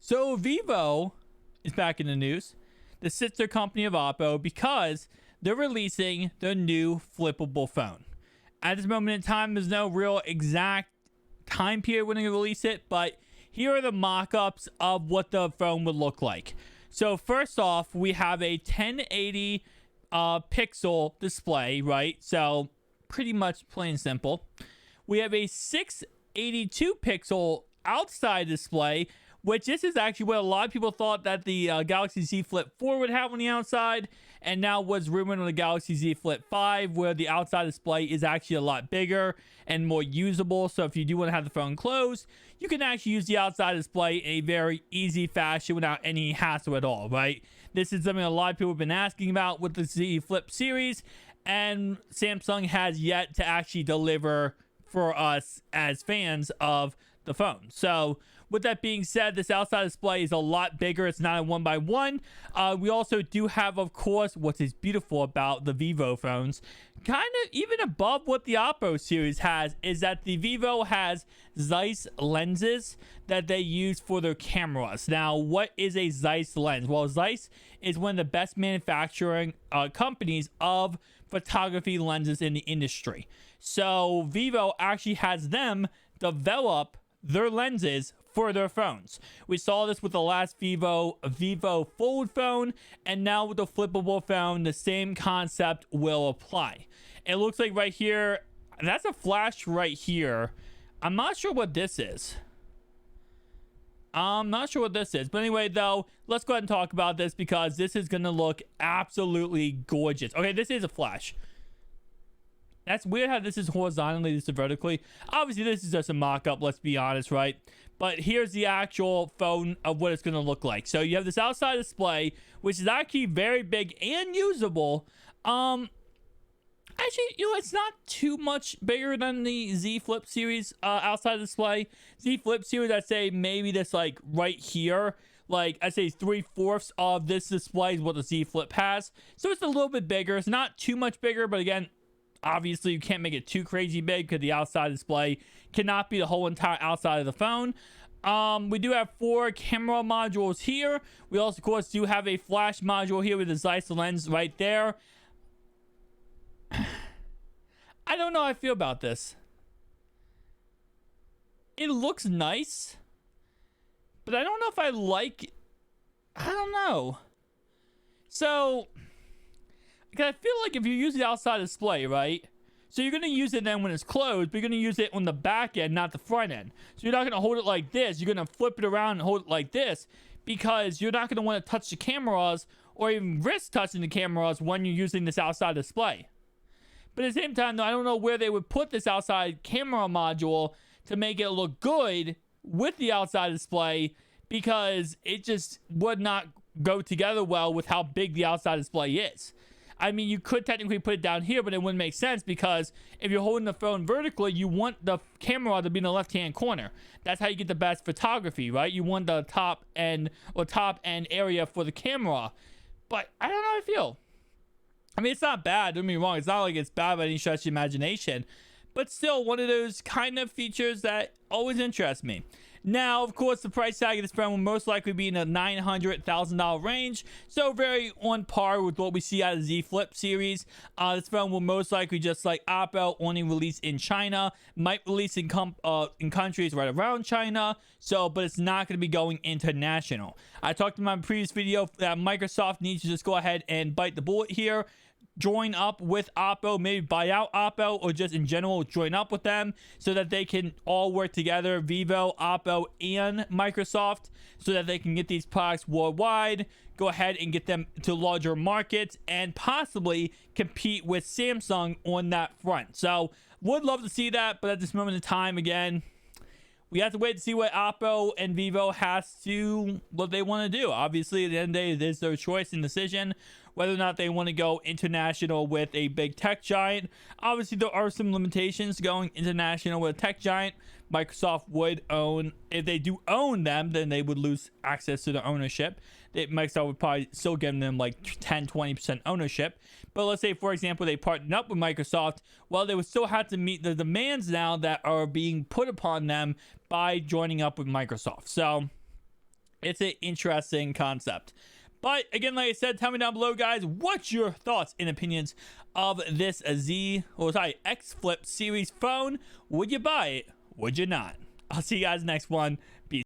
So Vivo is back in the news, the sister company of Oppo, because they're releasing the new flippable phone. At this moment in time, there's no real exact time period when they release it, but here are the mock-ups of what the phone would look like. So first off, we have a 1080 pixel display, right? So pretty much plain and simple. We have a 682 pixel outside display, which this is actually what a lot of people thought that the Galaxy Z Flip 4 would have on the outside, and now was rumored on the Galaxy Z Flip 5, where the outside display is actually a lot bigger and more usable. So if you do want to have the phone closed, you can actually use the outside display in a very easy fashion without any hassle at all, right? This is something a lot of people have been asking about with the Z Flip series, and Samsung has yet to actually deliver for us as fans of the phone. So with that being said, this outside display is a lot bigger. It's not a 1x1. We also do have, of course, what is beautiful about the Vivo phones, kind of even above what the Oppo series has, is that the Vivo has Zeiss lenses that they use for their cameras. Now, what is a Zeiss lens? Well, Zeiss is one of the best manufacturing companies of photography lenses in the industry. So Vivo actually has them develop their lenses for their phones. We saw this with the last Vivo Fold phone, and now with the flippable phone, the same concept will apply. It looks like right here, that's a flash right here. I'm not sure what this is. But anyway, though, let's go ahead and talk about this because this is going to look absolutely gorgeous. Okay, this is a flash. That's weird how this is horizontally, this is vertically. Obviously, this is just a mock-up, let's be honest, right? But here's the actual phone of what it's going to look like. So you have this outside display, which is actually very big and usable. Actually, it's not too much bigger than the Z Flip series outside display. Z Flip series, I'd say maybe this like right here. Like, I'd say 3/4 of this display is what the Z Flip has. So it's a little bit bigger. It's not too much bigger, but again, obviously, you can't make it too crazy big because the outside display cannot be the whole entire outside of the phone. We do have 4 camera modules here. We also, of course, do have a flash module here with the Zeiss lens right there. I don't know how I feel about this. It looks nice, but I don't know if I like... I don't know. So... because I feel like if you use the outside display, right? So you're going to use it then when it's closed, but you're going to use it on the back end, not the front end. So you're not going to hold it like this. You're going to flip it around and hold it like this because you're not going to want to touch the cameras or even risk touching the cameras when you're using this outside display. But at the same time, though, I don't know where they would put this outside camera module to make it look good with the outside display because it just would not go together well with how big the outside display is. I mean, you could technically put it down here, but it wouldn't make sense because if you're holding the phone vertically, you want the camera to be in the left-hand corner. That's how you get the best photography, right? You want the top end area for the camera. But I don't know how I feel. I mean, it's not bad. Don't get me wrong. It's not like it's bad by any stretch of the imagination. But still, one of those kind of features that always interest me. Now, of course, the price tag of this phone will most likely be in the $900,000 range, so very on par with what we see out of the Z Flip series. This phone will most likely, just like Oppo, only release in China, might release in countries right around China, but it's not going to be going international. I talked in my previous video that Microsoft needs to just go ahead and bite the bullet here. Join up with Oppo, maybe buy out Oppo, or just in general join up with them so that they can all work together, Vivo, Oppo, and Microsoft, so that they can get these products worldwide, go ahead and get them to larger markets, and possibly compete with Samsung on that front. So would love to see that, but at this moment in time, again, we have to wait to see what Oppo and Vivo what they want to do. Obviously, at the end of the day, it is their choice and decision whether or not they want to go international with a big tech giant. Obviously, there are some limitations going international with a tech giant. Microsoft would own, if they do own them, then they would lose access to the ownership. Microsoft would probably still give them like 10-20% ownership. But let's say, for example, they partnered up with Microsoft. Well, they would still have to meet the demands now that are being put upon them by joining up with Microsoft. So It's an interesting concept. But again, like I said, tell me down below, guys, what's your thoughts and opinions of this X Flip series phone? Would you buy it? Would you not? I'll see you guys next one. Peace.